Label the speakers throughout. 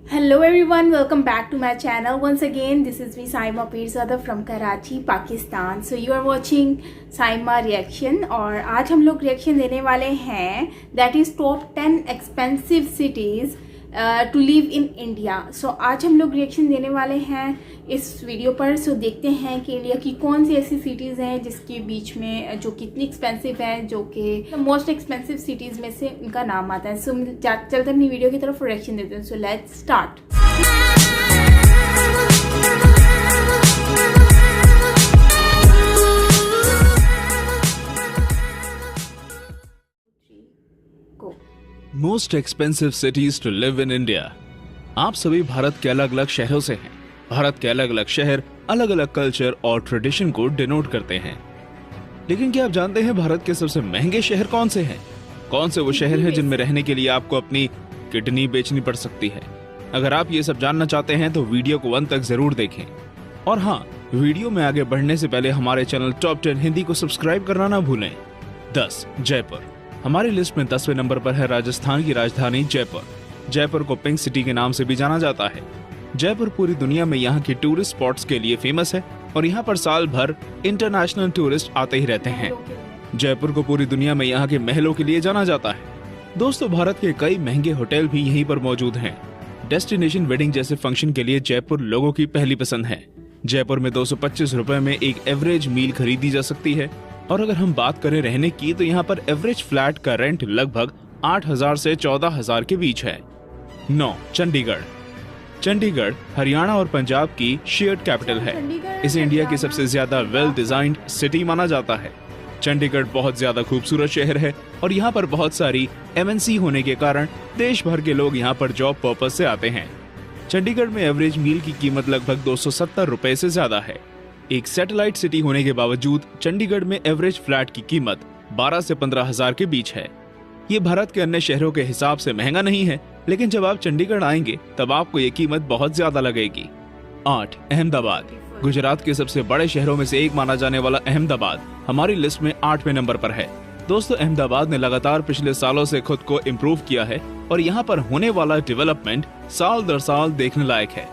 Speaker 1: Hello everyone, welcome back to my channel. Once again, this is me Saima Pirzada from Karachi, Pakistan. So you are watching Saima Reaction और आज हम लोग reaction देने वाले हैं that is top 10 expensive cities to live in India. So आज हम लोग रिएक्शन देने वाले हैं इस वीडियो पर. So देखते हैं कि इंडिया की कौन सी ऐसी सिटीज़ हैं जिसके बीच में जो कितनी एक्सपेंसिव हैं, जो कि मोस्ट एक्सपेंसिव सिटीज़ में से उनका नाम आता है. सो चलते अपनी वीडियो की तरफ रिएक्शन देते हैं. So let's start.
Speaker 2: Most expensive cities to live in India. आप सभी भारत के अलग अलग शहरों से हैं. भारत के अलग अलग शहर अलग अलग कल्चर और ट्रेडिशन को डिनोट करते हैं. लेकिन क्या आप जानते हैं भारत के सबसे महंगे शहर कौन से हैं? कौन से वो शहर हैं जिनमें रहने के लिए आपको अपनी किडनी बेचनी पड़ सकती है? अगर आप ये सब जानना चाहते हैं तो वीडियो को अंत तक जरूर देखें. और हाँ, वीडियो में आगे बढ़ने से पहले हमारे चैनल टॉप 10 हिंदी को सब्सक्राइब करना ना भूलें. 10. जयपुर. हमारी लिस्ट में 10वें नंबर पर है राजस्थान की राजधानी जयपुर. जयपुर को पिंक सिटी के नाम से भी जाना जाता है. जयपुर पूरी दुनिया में यहाँ की टूरिस्ट स्पॉट्स के लिए फेमस है और यहाँ पर साल भर इंटरनेशनल टूरिस्ट आते ही रहते हैं. जयपुर को पूरी दुनिया में यहाँ के महलों के लिए जाना जाता है. दोस्तों, भारत के कई महंगे होटल भी यहीं पर मौजूद हैं. डेस्टिनेशन वेडिंग जैसे फंक्शन के लिए जयपुर लोगों की पहली पसंद है. जयपुर में 225 रुपए में एक एवरेज मील खरीदी जा सकती है. और अगर हम बात करें रहने की तो यहाँ पर एवरेज फ्लैट का रेंट लगभग 8,000 से 14,000 के बीच है. 9. चंडीगढ़. चंडीगढ़ हरियाणा और पंजाब की शेयर्ड कैपिटल है. इसे इंडिया की सबसे ज्यादा वेल डिजाइंड सिटी माना जाता है. चंडीगढ़ बहुत ज्यादा खूबसूरत शहर है और यहाँ पर बहुत सारी MNC होने के कारण देश भर के लोग यहाँ पर जॉब पर्पज से आते हैं. चंडीगढ़ में एवरेज मील की कीमत लगभग 270 रुपए से ज्यादा है. एक सैटेलाइट सिटी होने के बावजूद चंडीगढ़ में एवरेज फ्लैट की कीमत 12 से 15,000 के बीच है. ये भारत के अन्य शहरों के हिसाब से महंगा नहीं है, लेकिन जब आप चंडीगढ़ आएंगे तब आपको ये कीमत बहुत ज्यादा लगेगी. 8. अहमदाबाद. गुजरात के सबसे बड़े शहरों में से एक माना जाने वाला अहमदाबाद हमारी लिस्ट में 8वें नंबर पर है. दोस्तों, अहमदाबाद ने लगातार पिछले सालों से खुद को इम्प्रूव किया है और यहाँ पर होने वाला डेवलपमेंट साल दर साल देखने लायक है.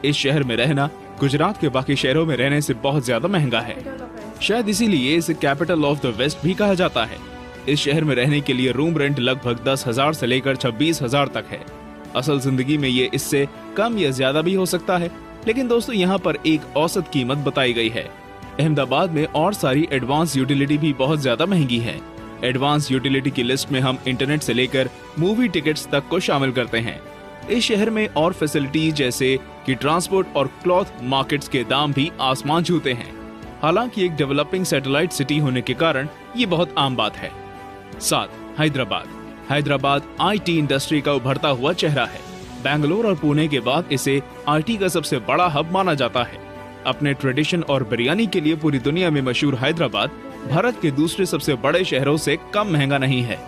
Speaker 2: इस शहर में रहना गुजरात के बाकी शहरों में रहने से बहुत ज्यादा महंगा है. शायद इसीलिए इसे कैपिटल ऑफ द वेस्ट भी कहा जाता है. इस शहर में रहने के लिए रूम रेंट लगभग 10,000 से लेकर 26,000 तक है. असल जिंदगी में ये इससे कम या ज्यादा भी हो सकता है, लेकिन दोस्तों यहाँ पर एक औसत कीमत बताई गई है. अहमदाबाद में और सारी एडवांस यूटिलिटी भी बहुत ज्यादा महंगी है. एडवांस यूटिलिटी की लिस्ट में हम इंटरनेट से लेकर मूवी टिकट्स तक को शामिल करते हैं. इस शहर में और फैसिलिटीज जैसे कि ट्रांसपोर्ट और क्लॉथ मार्केट्स के दाम भी आसमान छूते हैं. हालांकि एक डेवलपिंग सैटेलाइट सिटी होने के कारण ये बहुत आम बात है. 7. हैदराबाद. हैदराबाद IT इंडस्ट्री का उभरता हुआ चेहरा है. बेंगलोर और पुणे के बाद इसे IT का सबसे बड़ा हब माना जाता है. अपने ट्रेडिशन और बिरयानी के लिए पूरी दुनिया में मशहूर हैदराबाद भारत के दूसरे सबसे बड़े शहरों से कम महंगा नहीं है.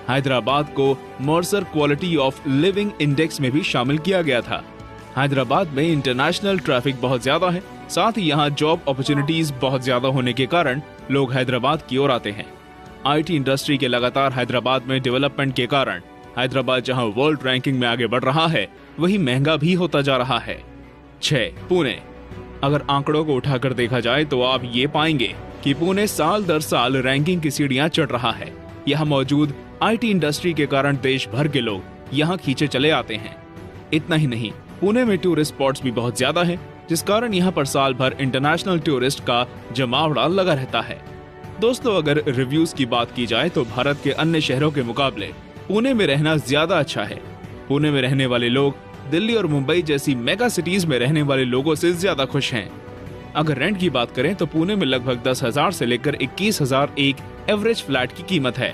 Speaker 2: हैदराबाद को Mercer quality of living index में भी शामिल किया गया था. हैदराबाद में इंटरनेशनल ट्रैफिक बहुत ज्यादा है. साथ ही यहाँ जॉब अपॉर्चुनिटीज बहुत ज्यादा होने के कारण लोग हैदराबाद की ओर आते हैं. IT इंडस्ट्री के लगातार हैदराबाद में डेवलपमेंट के कारण हैदराबाद जहाँ वर्ल्ड रैंकिंग में आगे बढ़ रहा है, वही महंगा भी होता जा रहा है. 6. पुणे. अगर आंकड़ों को उठाकर देखा जाए तो आप ये पाएंगे कि पुणे साल दर साल रैंकिंग की सीढ़ियां चढ़ रहा है. यहाँ मौजूद IT इंडस्ट्री के कारण देश भर के लोग यहाँ खींचे चले आते हैं. इतना ही नहीं, पुणे में टूरिस्ट स्पॉट्स भी बहुत ज्यादा है, जिस कारण यहाँ पर साल भर इंटरनेशनल टूरिस्ट का जमावड़ा लगा रहता है. दोस्तों, अगर रिव्यूज की बात की जाए तो भारत के अन्य शहरों के मुकाबले पुणे में रहना ज्यादा अच्छा है. पुणे में रहने वाले लोग दिल्ली और मुंबई जैसी मेगा सिटीज में रहने वाले लोगों से ज्यादा खुश हैं. अगर रेंट की बात करें तो पुणे में लगभग 10,000 से लेकर 21,000 एक एवरेज फ्लैट की कीमत है.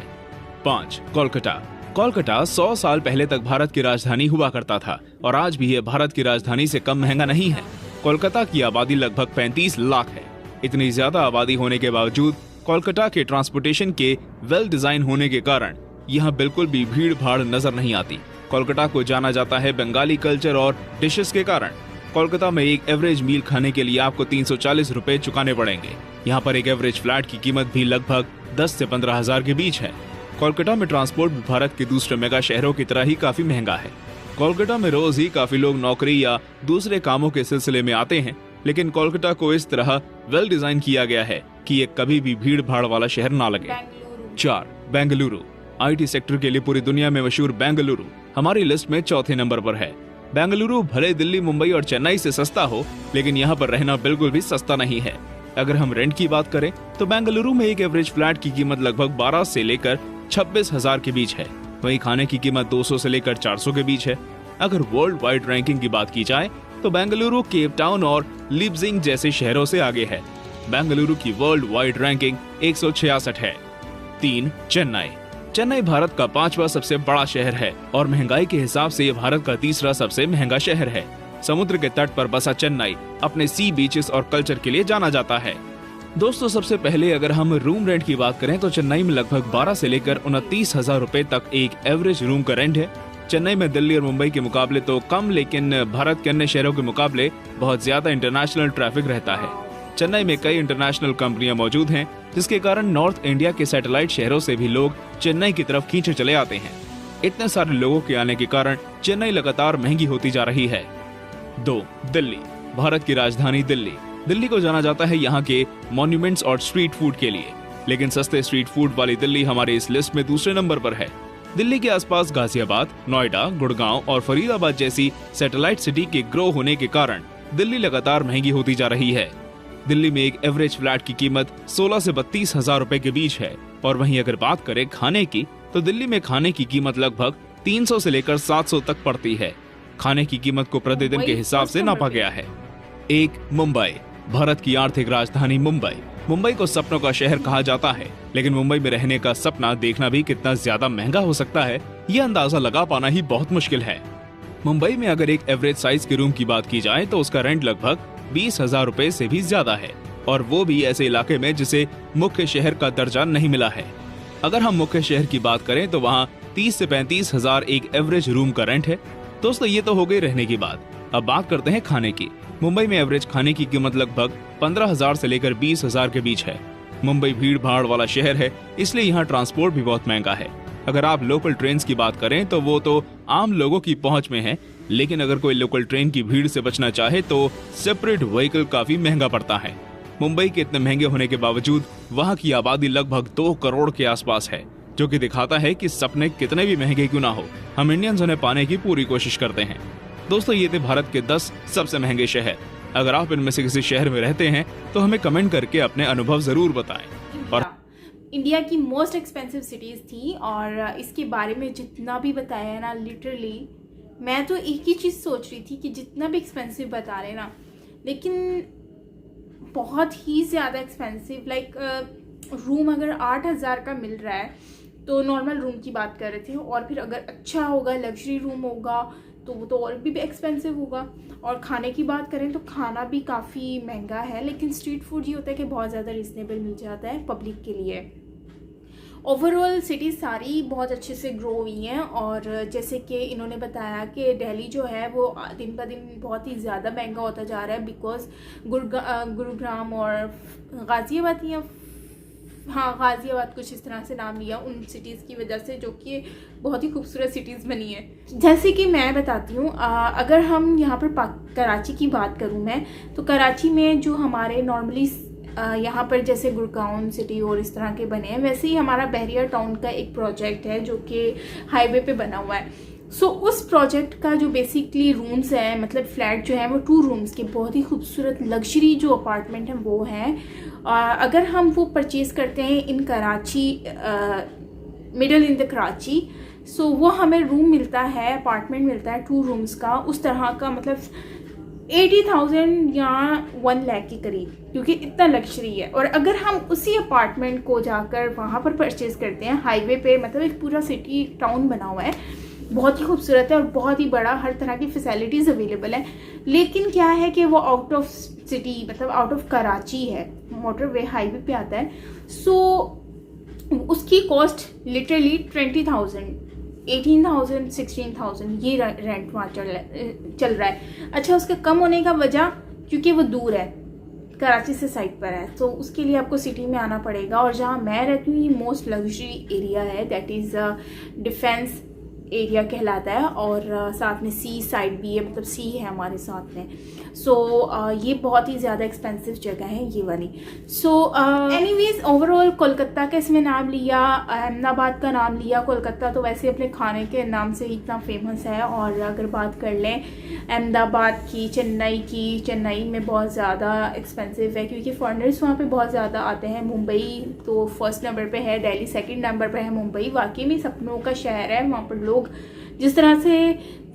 Speaker 2: 5. कोलकाता. कोलकाता 100 साल पहले तक भारत की राजधानी हुआ करता था और आज भी ये भारत की राजधानी से कम महंगा नहीं है. कोलकाता की आबादी लगभग 35 लाख है. इतनी ज्यादा आबादी होने के बावजूद कोलकाता के ट्रांसपोर्टेशन के वेल डिजाइन होने के कारण यहाँ बिल्कुल भी भीड़ भाड़ नजर नहीं आती. कोलकाता को जाना जाता है बंगाली कल्चर और डिशेस के कारण. कोलकाता में एक एवरेज मील खाने के लिए आपको 340 रुपए चुकाने पड़ेंगे. यहाँ पर एक एवरेज फ्लैट की कीमत भी लगभग 10 से 15,000 के बीच है. कोलकाता में ट्रांसपोर्ट भी भारत के दूसरे मेगा शहरों की तरह ही काफी महंगा है. कोलकाता में रोज ही काफी लोग नौकरी या दूसरे कामों के सिलसिले में आते हैं, लेकिन कोलकाता को इस तरह वेल डिजाइन किया गया है कि ये कभी भी भीड़ भाड़ वाला शहर ना लगे। 4. बेंगलुरु। IT सेक्टर के लिए पूरी दुनिया में मशहूर बेंगलुरु हमारी लिस्ट में चौथे नंबर पर है। बेंगलुरु भले दिल्ली, मुंबई और चेन्नई से सस्ता हो, लेकिन यहाँ पर रहना बिल्कुल भी सस्ता नहीं है। अगर हम रेंट की बात करें तो बेंगलुरु में एक एवरेज फ्लैट की कीमत लगभग 12 से लेकर 26,000 के बीच है। वहीं खाने की कीमत 200 से लेकर 400 के बीच है। अगर वर्ल्ड वाइड रैंकिंग की बात की जाए तो बेंगलुरु केप टाउन और लिप्जिंग जैसे शहरों से आगे है। बेंगलुरु की वर्ल्ड वाइड रैंकिंग 166 है। 3. चेन्नई। चेन्नई भारत का 5वां सबसे बड़ा शहर है और महंगाई के हिसाब से ये भारत का 3रा सबसे महंगा शहर है। समुद्र के तट पर बसा चेन्नई अपने सी बीचेस और कल्चर के लिए जाना जाता है। दोस्तों, सबसे पहले अगर हम रूम रेंट की बात करें तो चेन्नई में लगभग 12 से लेकर 29,000 रुपए तक एक एवरेज रूम का रेंट है। चेन्नई में दिल्ली और मुंबई के मुकाबले तो कम, लेकिन भारत के अन्य शहरों के मुकाबले बहुत ज्यादा इंटरनेशनल ट्रैफिक रहता है। चेन्नई में कई इंटरनेशनल कंपनियां मौजूद हैं, जिसके कारण नॉर्थ इंडिया के सैटेलाइट शहरों से भी लोग चेन्नई की तरफ खींचे चले आते हैं। इतने सारे लोगों के आने के कारण चेन्नई लगातार महंगी होती जा रही है। 2. दिल्ली। भारत की राजधानी दिल्ली। दिल्ली को जाना जाता है यहाँ के मॉन्यूमेंट्स और स्ट्रीट फूड के लिए, लेकिन सस्ते स्ट्रीट फूड वाली दिल्ली हमारे इस लिस्ट में दूसरे नंबर पर है। दिल्ली के आसपास गाजियाबाद, नोएडा, गुड़गांव और फरीदाबाद जैसी सैटेलाइट सिटी के ग्रो होने के कारण दिल्ली लगातार महंगी होती जा रही है। दिल्ली में एक एवरेज फ्लैट की कीमत 16 से 32,000 रुपए के बीच है। और वहीं अगर बात करें खाने की तो दिल्ली में खाने की कीमत लगभग 300 से लेकर 700 तक पड़ती है। खाने की कीमत को प्रतिदिन के हिसाब से नापा गया है। 1. मुंबई। भारत की आर्थिक राजधानी मुंबई। मुंबई को सपनों का शहर कहा जाता है, लेकिन मुंबई में रहने का सपना देखना भी कितना ज्यादा महंगा हो सकता है, यह अंदाजा लगा पाना ही बहुत मुश्किल है। मुंबई में अगर एक एवरेज साइज के रूम की बात की जाए तो उसका रेंट लगभग 20,000 रुपए से भी ज्यादा है, और वो भी ऐसे इलाके में जिसे मुख्य शहर का दर्जा नहीं मिला है। अगर हम मुख्य शहर की बात करें तो वहाँ 30 से 35,000 एक एवरेज रूम का रेंट है। दोस्तों, ये तो हो गई रहने की बात। अब बात करते हैं खाने की। मुंबई में एवरेज खाने की कीमत लगभग 15,000 से लेकर 20,000 के बीच है। मुंबई भीड़ भाड़ वाला शहर है, इसलिए यहाँ ट्रांसपोर्ट भी बहुत महंगा है। अगर आप लोकल ट्रेन की बात करें तो वो तो आम लोगों की पहुंच में है, लेकिन अगर कोई लोकल ट्रेन की भीड़ से बचना चाहे तो सेपरेट व्हीकल काफी महंगा पड़ता है। मुंबई के इतने महंगे होने के बावजूद वहाँ की आबादी लगभग 2 करोड़ के आसपास है, जो कि दिखाता है कि सपने कितने भी महंगे क्यों ना हो, हम इंडियंस उन्हें पाने की पूरी कोशिश करते हैं। दोस्तों, ये थे भारत के 10 सबसे महंगे शहर। अगर आप इनमें से किसी शहर में रहते हैं तो हमें कमेंट करके अपने अनुभव जरूर बताएं। और
Speaker 1: इंडिया की मोस्ट एक्सपेंसिव सिटीज थी, और इसके बारे में जितना भी बताया ना, लिटरली मैं तो एक ही चीज़ सोच रही थी कि जितना भी एक्सपेंसिव बता रहे ना, लेकिन बहुत ही ज़्यादा एक्सपेंसिव। लाइक रूम अगर 8,000 का मिल रहा है तो नॉर्मल रूम की बात कर रहे थे, और फिर अगर अच्छा होगा, लग्जरी रूम होगा तो वो तो और भी एक्सपेंसिव होगा। और खाने की बात करें तो खाना भी काफ़ी महंगा है, लेकिन स्ट्रीट फूड ये होता है कि बहुत ज़्यादा रिजनेबल मिल जाता है पब्लिक के लिए। ओवरऑल सिटी सारी बहुत अच्छे से ग्रो हुई हैं, और जैसे कि इन्होंने बताया कि दिल्ली जो है वो दिन ब दिन बहुत ही ज़्यादा महंगा होता जा रहा है, बिकॉज गुरुग्राम और गाज़ियाबाद या गाज़ियाबाद कुछ इस तरह से नाम लिया उन सिटीज़ की वजह से, जो कि बहुत ही खूबसूरत सिटीज़ बनी है। जैसे कि मैं बताती हूँ, अगर हम यहाँ पर कराची की बात करूँ मैं, तो कराची में जो हमारे नॉर्मली यहाँ पर जैसे गुड़गांव सिटी और इस तरह के बने हैं, वैसे ही हमारा बहरिया टाउन का एक प्रोजेक्ट है जो कि हाईवे पे बना हुआ है। सो उस प्रोजेक्ट का जो बेसिकली रूम्स हैं, मतलब फ्लैट जो है वो 2 रूम्स के बहुत ही खूबसूरत लग्जरी जो अपार्टमेंट हैं वो हैं। अगर हम वो परचेज़ करते हैं in Karachi, middle in the Karachi, so वो हमें रूम मिलता है, अपार्टमेंट मिलता है 2 रूम्स का, उस तरह का, मतलब 80,000 या 1 लाख के करीब, क्योंकि इतना लग्जरी है। और अगर हम उसी अपार्टमेंट को जाकर वहाँ पर परचेज़ करते हैं हाईवे पे, मतलब एक पूरा सिटी टाउन बना हुआ है, बहुत ही खूबसूरत है और बहुत ही बड़ा, हर तरह की फैसिलिटीज़ अवेलेबल है। लेकिन क्या है कि वो आउट ऑफ सिटी, मतलब आउट ऑफ कराची है, मोटरवे हाईवे पे आता है। सो उसकी कॉस्ट लिटरली 20,000, 18,000, 16,000 ये रेंट वहाँ चल रहा है। अच्छा, उसका कम होने का वजह क्योंकि वो दूर है, कराची से साइड पर है, तो उसके लिए आपको सिटी में आना पड़ेगा। और जहाँ मैं रहती हूँ ये मोस्ट लग्जरी एरिया है, दैट इज़ डिफेंस एरिया कहलाता है और साथ में सी साइड भी है, मतलब सी है हमारे साथ में। सो ये बहुत ही ज़्यादा एक्सपेंसिव जगह है ये वाली। सो एनीवेज ओवरऑल कोलकाता का इसमें नाम लिया, अहमदाबाद का नाम लिया। कोलकाता तो वैसे अपने खाने के नाम से ही इतना फेमस है, और अगर बात कर लें अहमदाबाद की, चेन्नई में बहुत ज़्यादा एक्सपेंसिव है क्योंकि फॉरेनर्स वहाँ पे बहुत ज़्यादा आते हैं। मुंबई तो फर्स्ट नंबर पे है, दिल्ली सेकंड नंबर पे है, मुंबई वाकई में सपनों का शहर है। वहाँ पर लोग जिस तरह से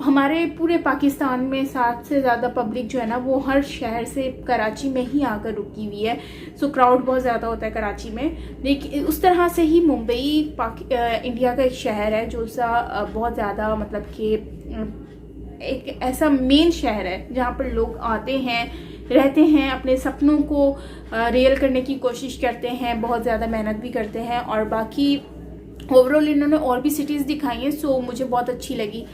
Speaker 1: हमारे पूरे पाकिस्तान में 7 से ज़्यादा पब्लिक जो है ना वो हर शहर से कराची में ही आकर रुकी हुई है। सो क्राउड बहुत ज़्यादा होता है कराची में, लेकिन उस तरह से ही मुंबई इंडिया का एक शहर है जो सा बहुत ज़्यादा मतलब कि एक ऐसा मेन शहर है जहाँ पर लोग आते हैं, रहते हैं, अपने सपनों को रियल करने की कोशिश करते हैं, बहुत ज़्यादा मेहनत भी करते हैं। और बाकी ओवरऑल इन्होंने और भी सिटीज़ दिखाई हैं, सो मुझे बहुत अच्छी लगी।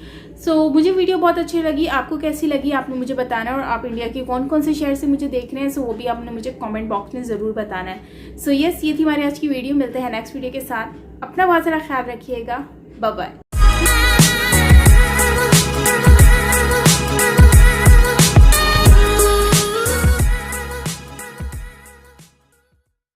Speaker 1: सो मुझे वीडियो बहुत अच्छी लगी। आपको कैसी लगी आपने मुझे बताना है, और आप इंडिया के कौन कौन से शहर से मुझे देख रहे हैं सो वो भी आपने मुझे कमेंट बॉक्स में ज़रूर बताना है। सो यस, ये थी हमारी आज की वीडियो। मिलते हैं नेक्स्ट वीडियो के साथ। अपना बहुत सारा ख्याल रखिएगा। Bye bye.